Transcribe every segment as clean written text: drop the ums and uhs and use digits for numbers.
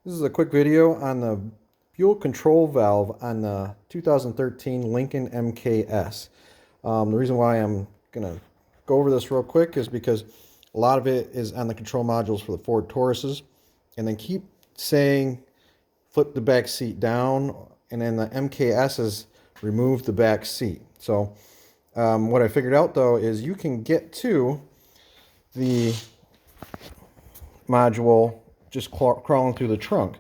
This is a quick video on the fuel control valve on the 2013 Lincoln MKS. The reason why I'm going to go over this real quick is because a lot of it is on the control modules for the Ford Tauruses, and they keep saying flip the back seat down, and then the MKSs remove the back seat. So what I figured out though is you can get to the module just crawling through the trunk.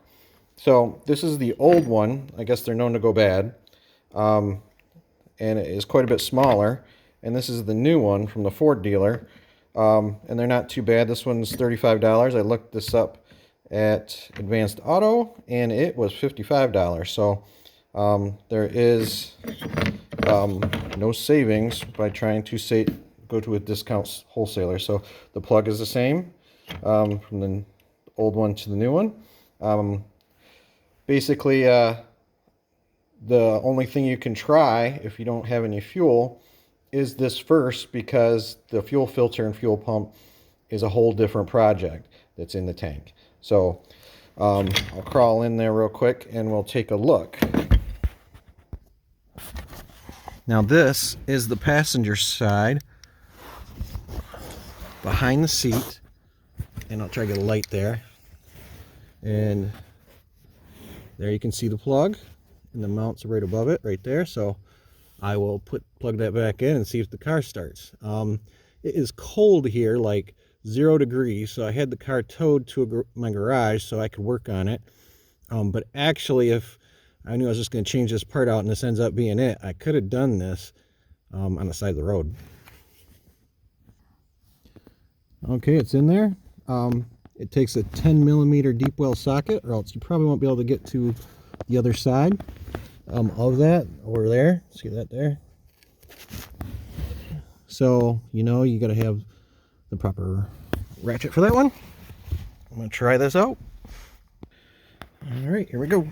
So this is the old one. I guess they're known to go bad, and it is quite a bit smaller. And this is the new one from the Ford dealer, and they're not too bad. This one's $35. I looked this up at Advanced Auto, and it was $55. So there is no savings by trying to go to a discount wholesaler. So the plug is the same from the old one to the new one. Basically, the only thing you can try if you don't have any fuel is this first, because the fuel filter and fuel pump is a whole different project that's in the tank. So I'll crawl in there real quick and we'll take a look. Now this is the passenger side behind the seat, and I'll try to get a light there. And there you can see the plug, and the mounts are right above it, right there. So I will plug that back in and see if the car starts. It is cold here, like 0 degrees, so I had the car towed to my garage so I could work on it. But actually, if I knew I was just going to change this part out and this ends up being it, I could have done this on the side of the road. Okay, it's in there. It takes a 10mm deep well socket, or else you probably won't be able to get to the other side of that over there. See that there? So, you got to have the proper ratchet for that one. I'm going to try this out. All right, here we go.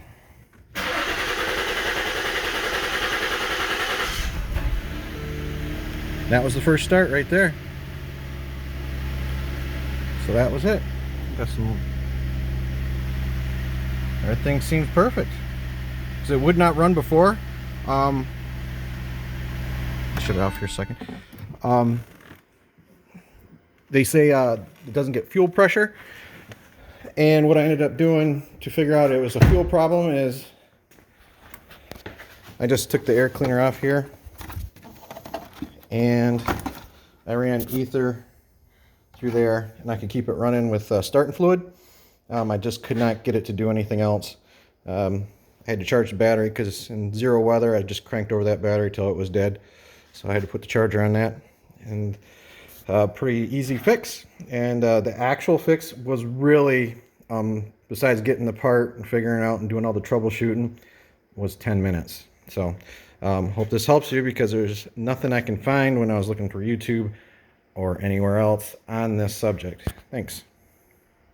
That was the first start right there. So that was it. Everything seems perfect. So it would not run before. Shut it off here a second. They say it doesn't get fuel pressure. And what I ended up doing to figure out it was a fuel problem is I just took the air cleaner off here and I ran ether through there, and I could keep it running with starting fluid. I just could not get it to do anything else. I had to charge the battery because in zero weather I just cranked over that battery till it was dead. So I had to put the charger on that, and pretty easy fix. And the actual fix was really, besides getting the part and figuring it out and doing all the troubleshooting, was 10 minutes. So hope this helps you, because there's nothing I can find when I was looking for YouTube or anywhere else on this subject. Thanks.